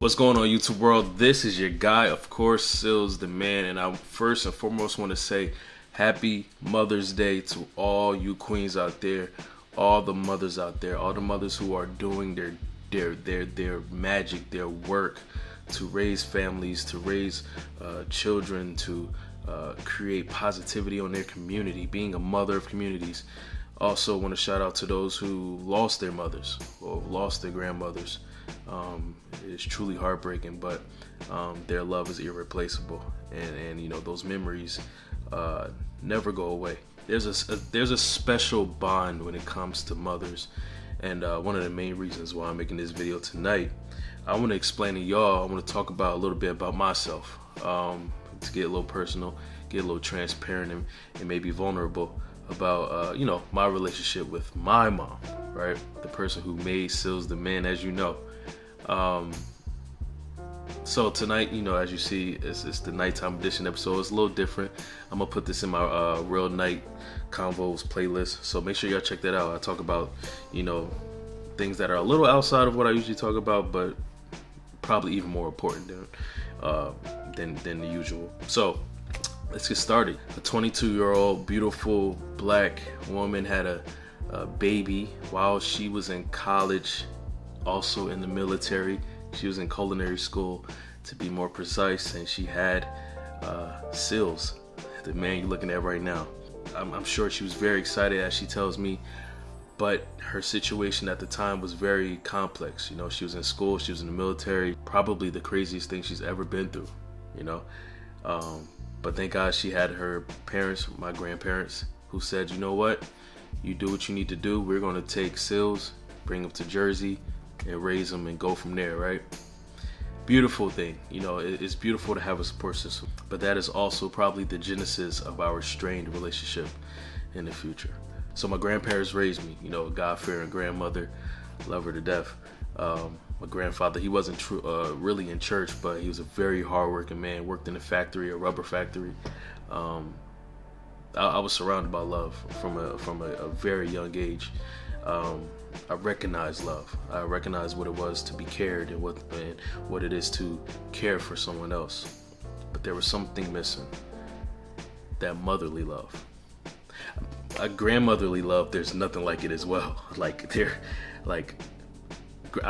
What's going on, YouTube world? This is your guy, of course, Sealz the man, and I first and foremost want to say Happy Mother's Day to all you queens out there, all the mothers out there, all the mothers who are doing their magic, their work to raise families, to raise children, to create positivity on their community, being a mother of communities. Also want to shout out to those who lost their mothers or lost their grandmothers. It's truly heartbreaking, but their love is irreplaceable, and you know, those memories never go away. There's a special bond when it comes to mothers, and one of the main reasons why I'm making this video tonight, I want to explain to y'all. I want to talk about a little bit about myself, to get a little personal, get a little transparent, and maybe vulnerable about you know, my relationship with my mom, right? The person who made Sealz the man, as you know. So tonight, you know, as you see, it's the nighttime edition episode. It's a little different. I'm gonna put this in my real night convos playlist, so make sure y'all check that out. I talk about, you know, things that are a little outside of what I usually talk about, but probably even more important than the usual. So let's get started. A 22-year-old beautiful black woman had a baby while she was in college, also in the military. She was in culinary school, to be more precise, and she had Sealz, the man you're looking at right now. I'm sure she was very excited, as she tells me, but her situation at the time was very complex. You know, she was in school, she was in the military, probably the craziest thing she's ever been through, you know. But thank God she had her parents, my grandparents, who said, you know what, you do what you need to do. We're gonna take Sealz, bring him to Jersey, and raise him and go from there, right? Beautiful thing, you know. It's beautiful to have a support system, but that is also probably the genesis of our strained relationship in the future. So my grandparents raised me, you know, a God-fearing grandmother, love her to death. My grandfather, he wasn't really in church, but he was a very hardworking man, worked in a factory, a rubber factory. I was surrounded by love from a very young age. I recognized love. I recognized what it was to be cared and what it is to care for someone else. But there was something missing. That motherly love. A grandmotherly love, there's nothing like it as well. I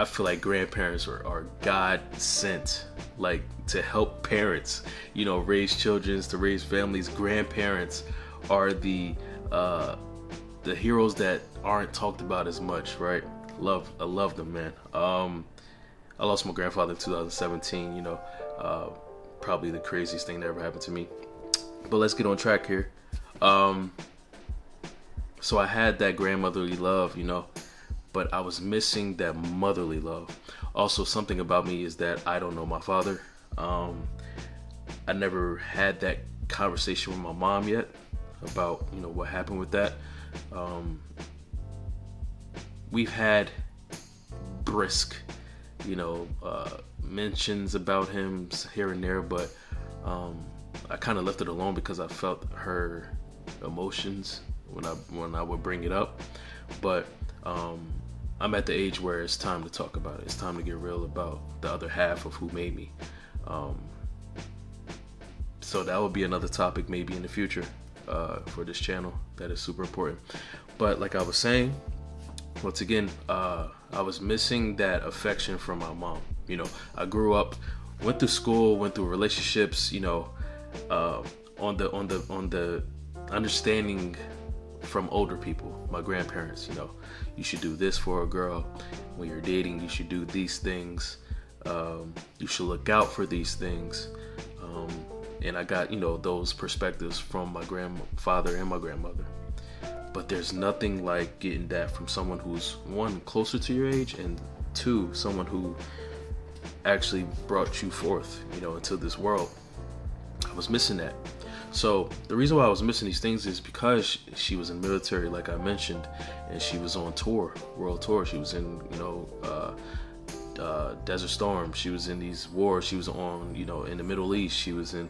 feel like grandparents are God sent, like, to help parents, you know, raise children, to raise families. Grandparents are the heroes that aren't talked about as much, right? I love them, man. I lost my grandfather in 2017, you know, probably the craziest thing that ever happened to me. But let's get on track here. So I had that grandmotherly love, you know, but I was missing that motherly love. Also, something about me is that I don't know my father. I never had that conversation with my mom yet about, you know, what happened with that. We've had brisk, you know, mentions about him here and there, but I kind of left it alone because I felt her emotions when I would bring it up. But I'm at the age where it's time to talk about it. It's time to get real about the other half of who made me. So that would be another topic maybe in the future for this channel. That is super important. But like I was saying, once again, I was missing that affection from my mom. You know, I grew up, went through school, went through relationships, you know, on the understanding from older people, my grandparents, you know, you should do this for a girl. When you're dating, you should do these things. You should look out for these things. And I got, you know, those perspectives from my grandfather and my grandmother. But there's nothing like getting that from someone who's, one, closer to your age, and two, someone who actually brought you forth, you know, into this world. I was missing that. So the reason why I was missing these things is because she was in the military, like I mentioned, and she was on tour, world tour. She was in, you know, Desert Storm. She was in these wars. She was on, you know, in the Middle East. She was in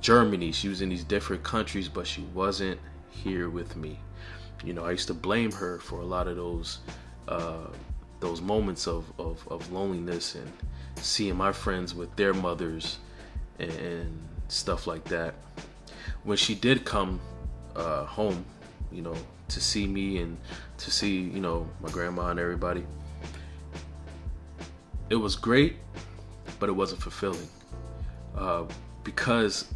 Germany. She was in these different countries, but she wasn't here with me. You know, I used to blame her for a lot of those those moments of loneliness and seeing my friends with their mothers and stuff like that. When she did come home, to see me and to see, my grandma and everybody, it was great, but it wasn't fulfilling. Because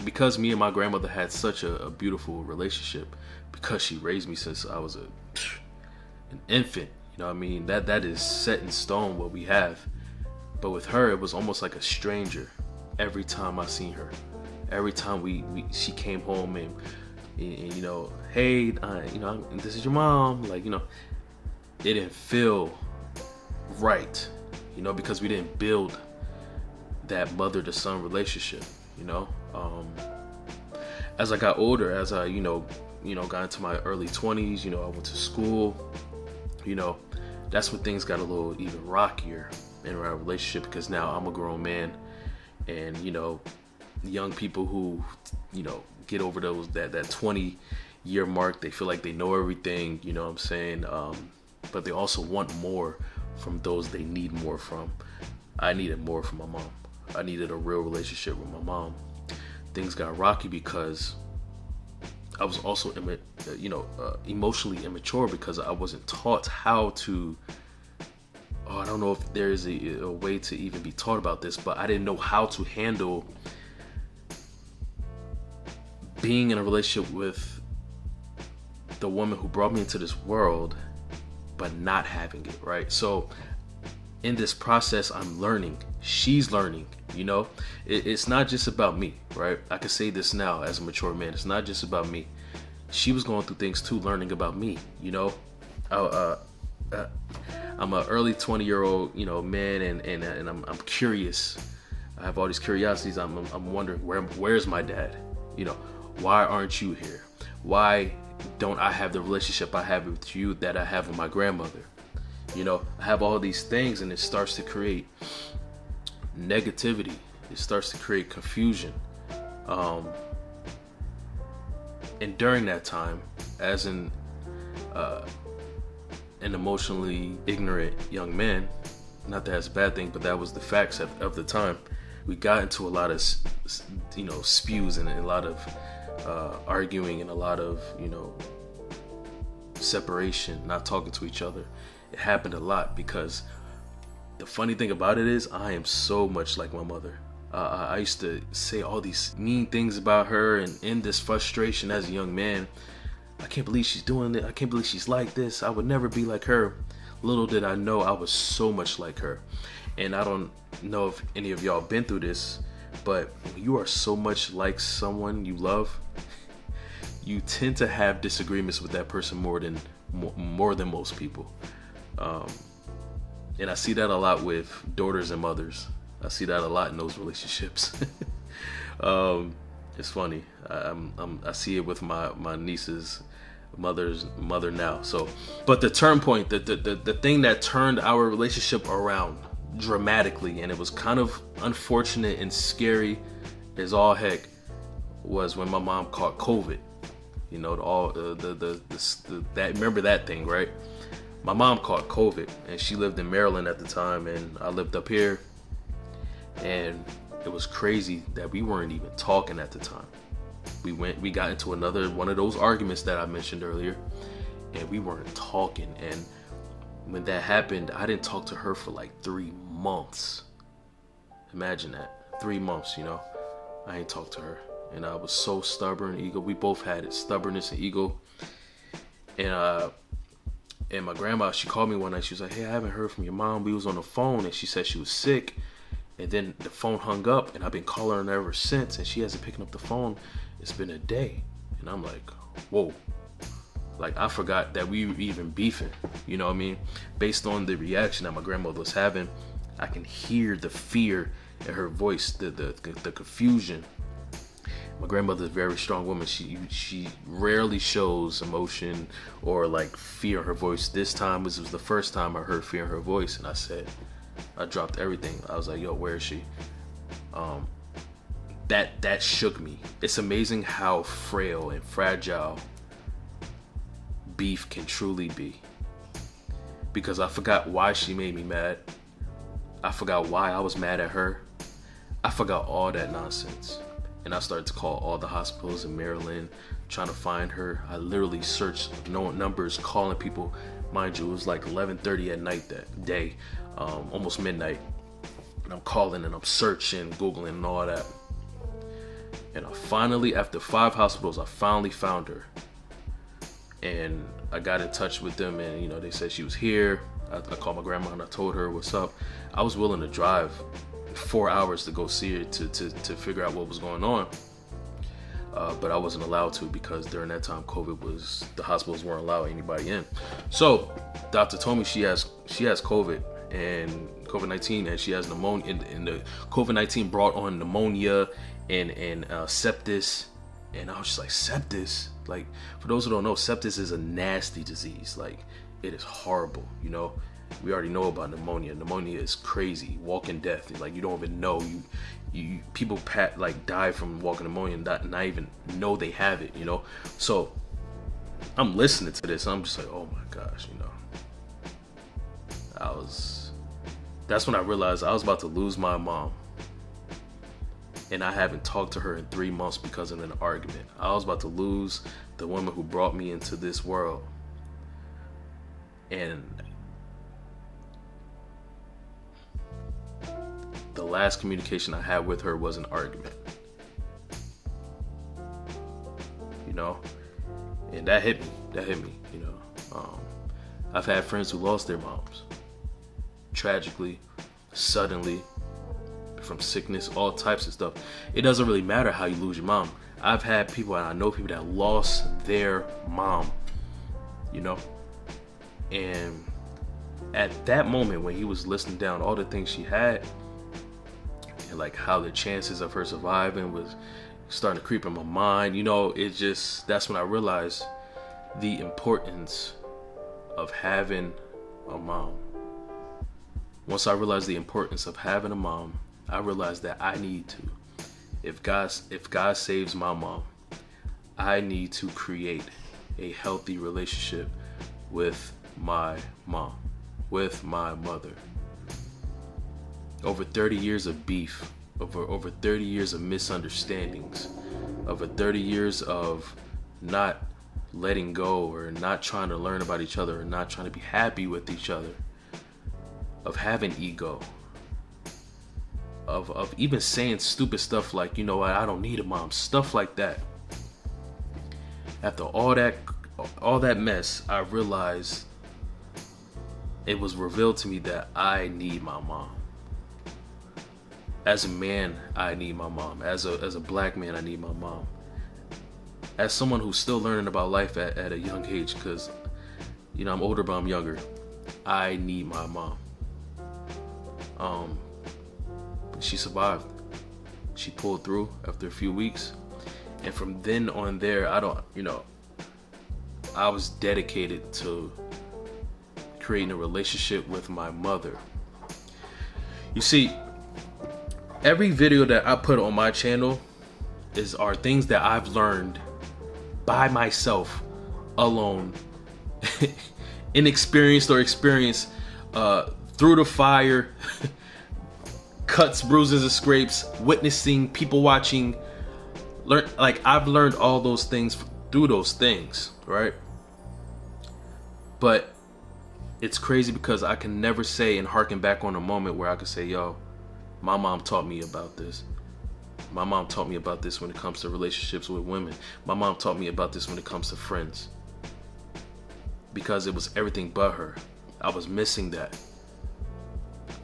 because me and my grandmother had such a beautiful relationship, because she raised me since I was an infant, that is set in stone what we have. But with her, it was almost like a stranger every time I seen her. Every time she came home and hey, this is your mom, it didn't feel right, because we didn't build that mother to son relationship. As I got older, as I got into my early 20s, I went to school, that's when things got a little even rockier in our relationship, because now I'm a grown man, and young people who get over that 20-year mark, they feel like they know everything, what I'm saying, but they also want more from those they need more from. I needed more from my mom. I needed a real relationship with my mom. Things got rocky because I was also emotionally immature, because I wasn't taught how to, I don't know if there is a way to even be taught about this, but I didn't know how to handle being in a relationship with the woman who brought me into this world, but not having it, right? So in this process, I'm learning. She's learning, It's not just about me, right? I can say this now as a mature man. It's not just about me. She was going through things too, learning about me, I'm an early 20-year-old, man, and I'm curious. I have all these curiosities. I'm wondering, where's my dad? Why aren't you here? Why don't I have the relationship I have with you that I have with my grandmother? I have all these things, and it starts to create negativity. It starts to create confusion. And during that time, as an emotionally ignorant young man, not that that's a bad thing, but that was the facts of the time, we got into a lot of, spews and a lot of arguing and a lot of, separation, not talking to each other. It happened a lot, because the funny thing about it is I am so much like my mother. I used to say all these mean things about her, and in this frustration as a young man, I can't believe she's doing it. I can't believe she's like this. I would never be like her. Little did I know I was so much like her. And I don't know if any of y'all been through this, but when you are so much like someone you love, you tend to have disagreements with that person more than most people. And I see that a lot with daughters and mothers. I see that a lot in those relationships. It's funny. I see it with my niece's mother now. So, but the turn point, the thing that turned our relationship around dramatically, and it was kind of unfortunate and scary as all heck, was when my mom caught COVID. That, remember that thing, right? My mom caught COVID, and she lived in Maryland at the time, and I lived up here, and it was crazy that we weren't even talking at the time. We got into another one of those arguments that I mentioned earlier, and we weren't talking. And when that happened, I didn't talk to her for like 3 months. Imagine that, 3 months. I ain't talked to her, and I was so stubborn. Ego, we both had it, stubbornness and ego. And my grandma, she called me one night. She was like, "Hey, I haven't heard from your mom. We was on the phone, and she said she was sick." And then the phone hung up, and I've been calling her ever since, and she hasn't picked up the phone. It's been a day. And I'm like, whoa. Like, I forgot that we were even beefing. You know what I mean? Based on the reaction that my grandmother was having, I can hear the fear in her voice, the confusion. My grandmother's a very strong woman. She rarely shows emotion or like fear in her voice. This time was the first time I heard fear in her voice, and I dropped everything. I was like, yo, where is she? That shook me. It's amazing how frail and fragile beef can truly be. because I forgot why she made me mad. I forgot why I was mad at her. I forgot all that nonsense. And I started to call all the hospitals in Maryland trying to find her. I literally searched numbers, calling people. Mind you, it was like 11:30 at night that day, almost midnight. And I'm calling and I'm searching, Googling and all that. And I finally, after 5 hospitals, I finally found her. And I got in touch with them, and you know, they said she was here. I called my grandma and I told her what's up. I was willing to drive 4 hours to go see her to figure out what was going on. But I wasn't allowed to, because during that time the hospitals weren't allowing anybody in. So doctor told me she has COVID and COVID-19, and she has pneumonia, and the COVID-19 brought on pneumonia and sepsis. And I was just like, sepsis? Like, for those who don't know, sepsis is a nasty disease. Like, it is horrible, you know. We already know about pneumonia. Pneumonia is crazy, walking death. Like, you don't even know. People die from walking pneumonia and not even know they have it, you know. So I'm listening to this, and I'm just like, oh my gosh, you know. That's when I realized I was about to lose my mom. And I haven't talked to her in 3 months because of an argument. I was about to lose the woman who brought me into this world. And the last communication I had with her was an argument. You know? And that hit me, you know. I've had friends who lost their moms. Tragically, suddenly, from sickness, all types of stuff. It doesn't really matter how you lose your mom. I've had people, and I know people that lost their mom, you know. And at that moment, when he was listing down all the things she had, and like how the chances of her surviving was starting to creep in my mind, you know, that's when I realized the importance of having a mom. Once I realized the importance of having a mom, I realized that I need to, if God saves my mom, I need to create a healthy relationship with my mom, with my mother. Over 30 years of beef, over 30 years of misunderstandings, over 30 years of not letting go, or not trying to learn about each other, or not trying to be happy with each other, of having ego, of even saying stupid stuff like, you know what, I don't need a mom, stuff like that. After all that mess, I realized, it was revealed to me that I need my mom. As a man, I need my mom. As a black man, I need my mom. As someone who's still learning about life at a young age, because, you know, I'm older but I'm younger, I need my mom. She survived. She pulled through after a few weeks. And from then on there, I was dedicated to creating a relationship with my mother. You see, every video that I put on my channel are things that I've learned by myself, alone, inexperienced or experienced, through the fire, cuts, bruises, and scrapes, witnessing, people watching. I've learned all those things through those things, right? But it's crazy because I can never say and harken back on a moment where I could say, yo, my mom taught me about this. My mom taught me about this when it comes to relationships with women. My mom taught me about this when it comes to friends. Because it was everything but her. I was missing that.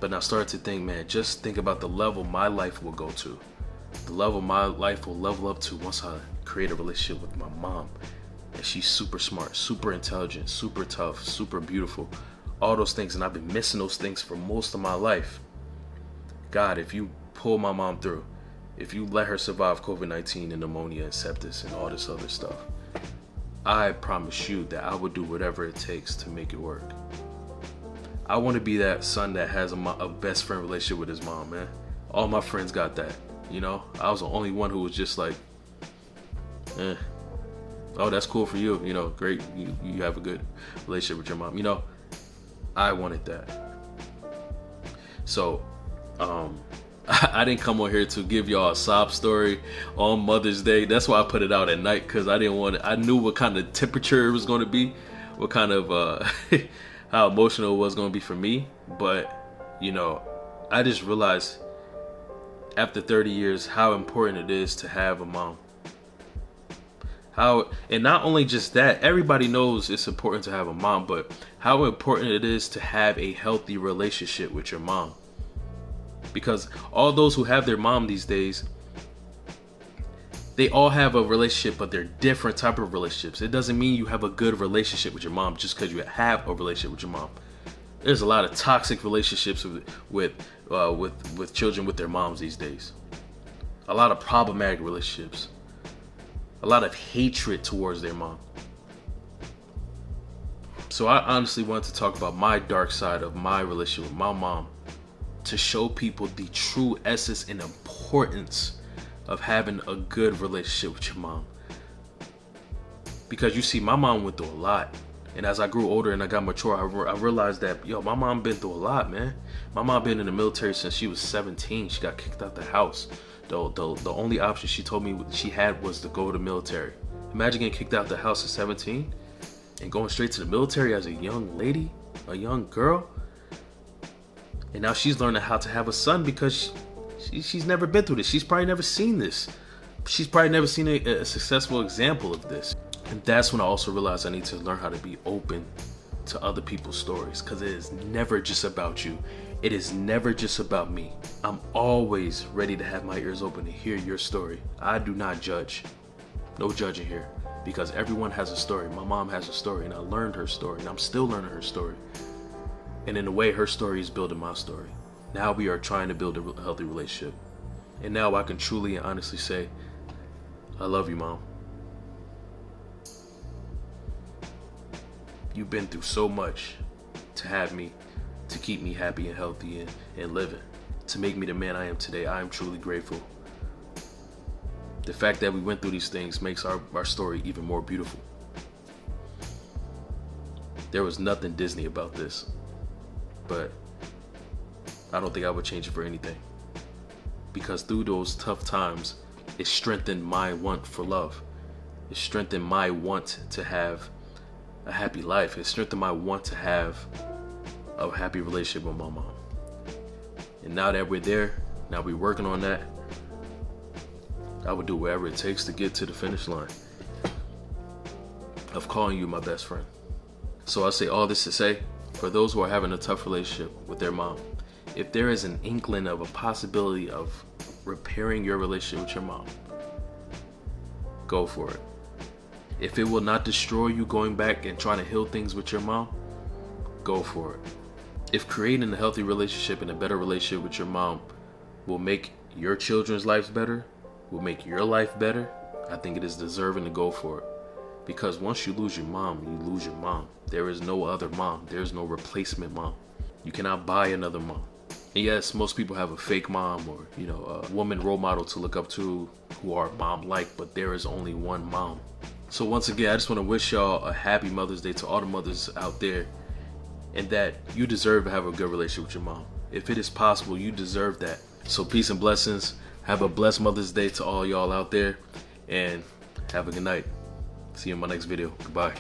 But I started to think, man, just think about the level my life will go to. The level my life will level up to once I create a relationship with my mom. And she's super smart, super intelligent, super tough, super beautiful. All those things. And I've been missing those things for most of my life. God, if you pull my mom through, if you let her survive COVID-19 and pneumonia and sepsis and all this other stuff, I promise you that I would do whatever it takes to make it work. I want to be that son that has a best friend relationship with his mom, man. All my friends got that, you know? I was the only one who was just like, oh, that's cool for you, you know, great, you have a good relationship with your mom, you know? I wanted that. So I didn't come on here to give y'all a sob story on Mother's Day. That's why I put it out at night, because I didn't want it. I knew what kind of temperature it was going to be, what kind of how emotional it was going to be for me. But you know, I just realized after 30 years how important it is to have a mom. And not only just that, everybody knows it's important to have a mom, but how important it is to have a healthy relationship with your mom. Because all those who have their mom these days, they all have a relationship, but they're different type of relationships. It doesn't mean you have a good relationship with your mom just because you have a relationship with your mom. There's a lot of toxic relationships with children with their moms these days. A lot of problematic relationships. A lot of hatred towards their mom. So I honestly wanted to talk about my dark side of my relationship with my mom, to show people the true essence and importance of having a good relationship with your mom. Because you see, my mom went through a lot. And as I grew older and I got mature, I realized that, my mom been through a lot, man. My mom been in the military since she was 17. She got kicked out the house. The only option she told me she had was to go to the military. Imagine getting kicked out the house at 17 and going straight to the military as a young lady, a young girl. And now she's learning how to have a son because she's never been through this. She's probably never seen this. She's probably never seen a successful example of this. And that's when I also realized I need to learn how to be open to other people's stories, because it is never just about you. It is never just about me. I'm always ready to have my ears open to hear your story. I do not judge. No judging here, because everyone has a story. My mom has a story, and I learned her story, and I'm still learning her story. And in a way, her story is building my story. Now we are trying to build a healthy relationship. And now I can truly and honestly say, I love you, Mom. You've been through so much to have me, to keep me happy and healthy and living, to make me the man I am today. I am truly grateful. The fact that we went through these things makes our story even more beautiful. There was nothing Disney about this, but I don't think I would change it for anything. Because through those tough times, it strengthened my want for love. It strengthened my want to have a happy life. It strengthened my want to have a happy relationship with my mom. And now that we're there, now we're working on that, I would do whatever it takes to get to the finish line of calling you my best friend. So I say all this to say, for those who are having a tough relationship with their mom, if there is an inkling of a possibility of repairing your relationship with your mom, go for it. If it will not destroy you going back and trying to heal things with your mom, go for it. If creating a healthy relationship and a better relationship with your mom will make your children's lives better, will make your life better, I think it is deserving to go for it. Because once you lose your mom, you lose your mom. There is no other mom. There is no replacement mom. You cannot buy another mom. And yes, most people have a fake mom or, a woman role model to look up to who are mom-like, but there is only one mom. So once again, I just want to wish y'all a happy Mother's Day to all the mothers out there, and that you deserve to have a good relationship with your mom. If it is possible, you deserve that. So peace and blessings. Have a blessed Mother's Day to all y'all out there, and have a good night. See you in my next video. Goodbye.